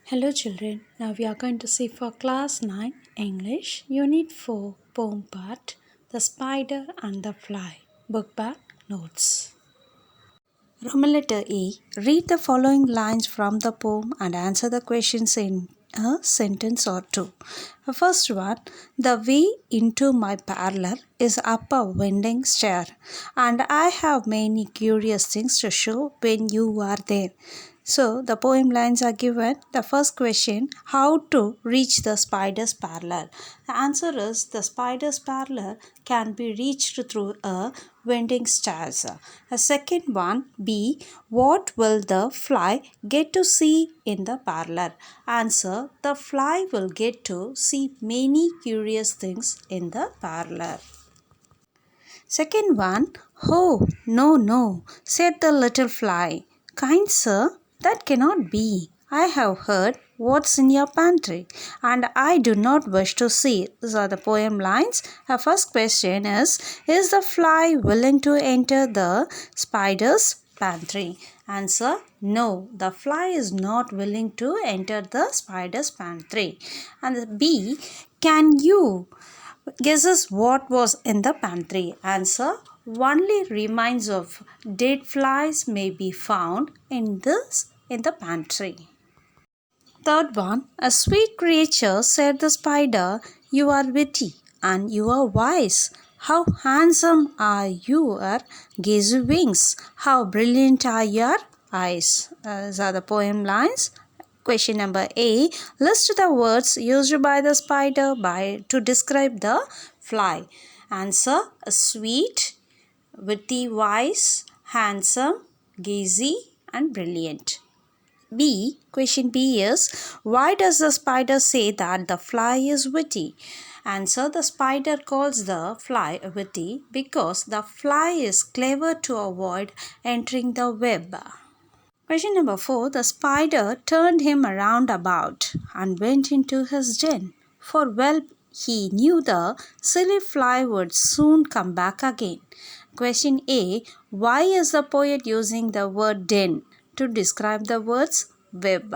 Hello children, now we are going to see for class 9 English Unit 4 Poem Part The Spider and the Fly Book Back Notes. Roman letter E. Read the following lines from the poem and answer the questions in a sentence or two. The first one, the way into my parlor is up a winding stair, and I have many curious things to show when you are there. So the poem lines are given. The first question, how to reach the spider's parlor? The answer is the spider's parlor can be reached through a winding stairs. A second one, B, what will the fly get to see in the parlor? Answer, the fly will get to see many curious things in the parlor. Second one, oh, no, no, said the little fly. Kind sir, that cannot be. I have heard what's in your pantry, and I do not wish to see. These are the poem lines. Our first question is the fly willing to enter the spider's pantry? Answer, no, the fly is not willing to enter the spider's pantry. And B, can you guesses what was in the pantry? Answer, only remains of dead flies may be found in the pantry. Third one, a sweet creature, said the spider, you are witty and you are wise. How handsome are your gazy wings, how brilliant are your eyes. These are the poem lines. Question number A. List the words used by the spider to describe the fly. Answer, sweet, witty, wise, handsome, gazy, and brilliant. Question B is, why does the spider say that the fly is witty? Answer, the spider calls the fly witty because the fly is clever to avoid entering the web. Question number 4. The spider turned him around about and went into his den, for well he knew the silly fly would soon come back again. Question A. Why is the poet using the word den to describe the words web?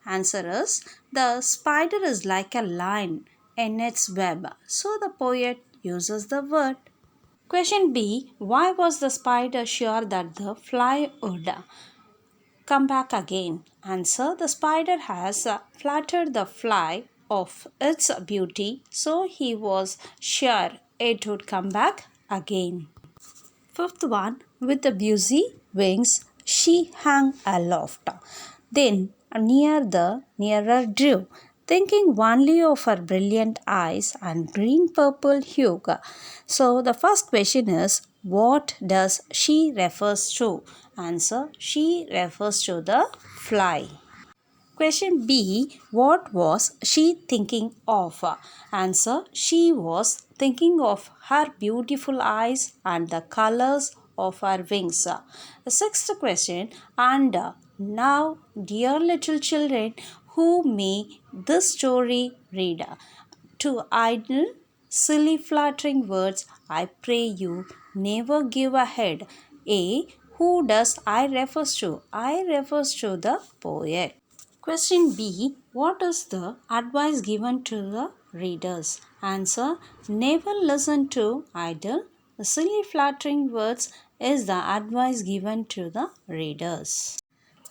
Answer is, the spider is like a lion in its web, so the poet uses the word. Question B. Why was the spider sure that the fly would come back again? Answer, the spider has flattered the fly of its beauty, so he was sure it would come back again. Fifth one, with the busy wings she hung aloft. Then nearer drew, thinking only of her brilliant eyes and green purple hue. So the first question is, what does she refers to? Answer, she refers to the fly. Question B. What was she thinking of? Answer, she was thinking of her beautiful eyes and the colors of her wings. The sixth question. And now, dear little children, who may this story read? To idle, silly, flattering words, I pray you never give a head. A. Who does I refers to? I refers to the poet. Question B. What is the advice given to the readers? Answer, never listen to idle, silly, flattering words is the advice given to the readers.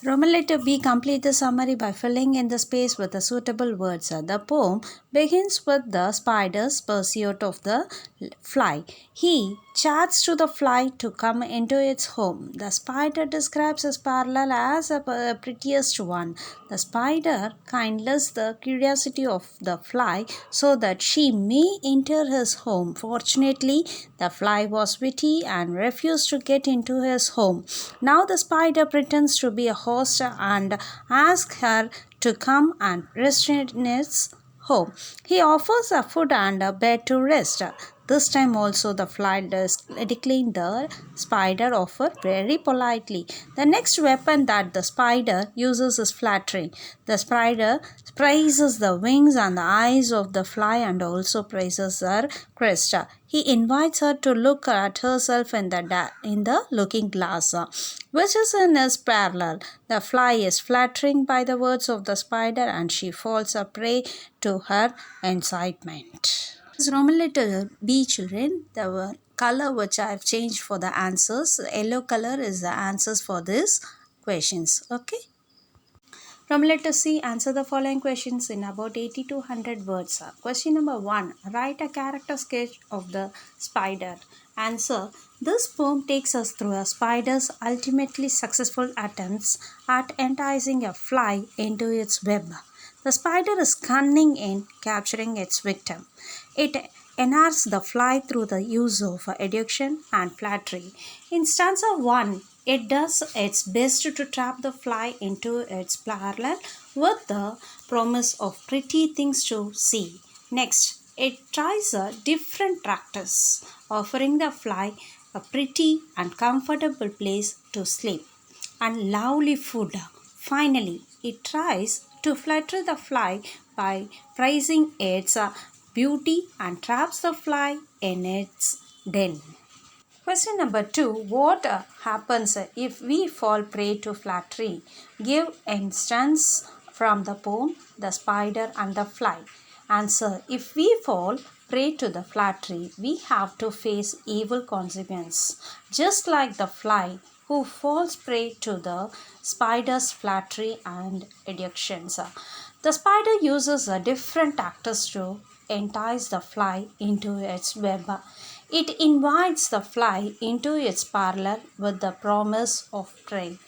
Roman letter B. Complete the summary by filling in the space with the suitable words. The poem begins with the spider's pursuit of the fly. He chats to the fly to come into its home. The spider describes his parlor as the prettiest one. The spider kindles the curiosity of the fly so that she may enter his home. Fortunately, the fly was witty and refused to get into his home. Now the spider pretends to be a host and asks her to come and rest in its home. He offers a food and a bed to rest. This time also the fly declined the spider offer very politely. The next weapon that the spider uses is flattery. The spider praises the wings and the eyes of the fly and also praises her crest. He invites her to look at herself in the looking glass, which is in his parallel. The fly is flattering by the words of the spider and she falls a prey to her incitement. Roman letter B, children. The color which I have changed for the answers, the yellow color is the answers for these questions. Okay. From letter C, answer the following questions in about 80 to 100 words. Question number 1. Write a character sketch of the spider. Answer. This poem takes us through a spider's ultimately successful attempts at enticing a fly into its web. The spider is cunning in capturing its victim. It ensnares the fly through the use of education and flattery. In stanza 1, it does its best to trap the fly into its parallel with the promise of pretty things to see. Next, it tries a different practice, offering the fly a pretty and comfortable place to sleep and lovely food. Finally, it tries to flatter the fly by praising its beauty and traps the fly in its den. Question number 2. What happens if we fall prey to flattery? Give instance from the poem The Spider and the Fly. Answer. If we fall prey to the flattery, we have to face evil consequences. Just like the fly who falls prey to the spider's flattery and educations. The spider uses a different tactics to entice the fly into its web. It invites the fly into its parlor with the promise of prey,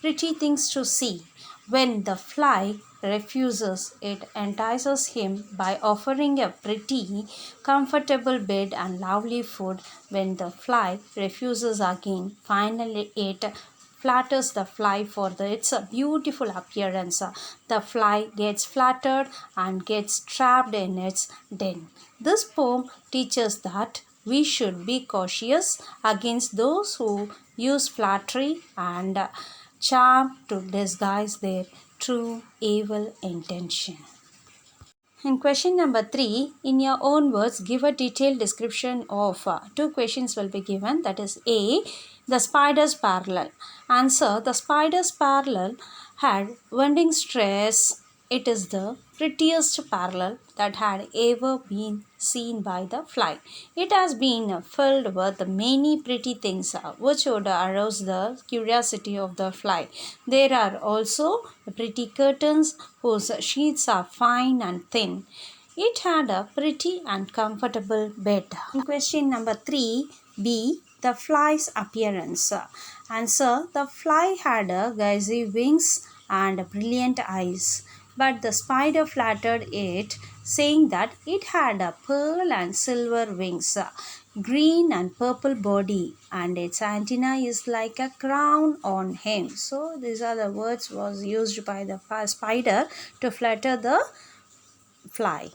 pretty things to see. When the fly refuses, it entices him by offering a pretty, comfortable bed and lovely food. When the fly refuses again, finally it flatters the fly for its beautiful appearance. The fly gets flattered and gets trapped in its den. This poem teaches that we should be cautious against those who use flattery and charm to disguise their true evil intention. In question number 3, in your own words, give a detailed description of two questions will be given. That is A, the spider's parallel. Answer, the spider's parallel had winding stress. It is the prettiest parallel that had ever been seen by the fly. It has been filled with many pretty things which would arouse the curiosity of the fly. There are also pretty curtains whose sheets are fine and thin. It had a pretty and comfortable bed. In question number 3, B, the fly's appearance. Answer, the fly had gauzy wings and brilliant eyes, but the spider flattered it, saying that it had a pearl and silver wings, green and purple body, and its antenna is like a crown on him. So these are the words was used by the spider to flatter the fly.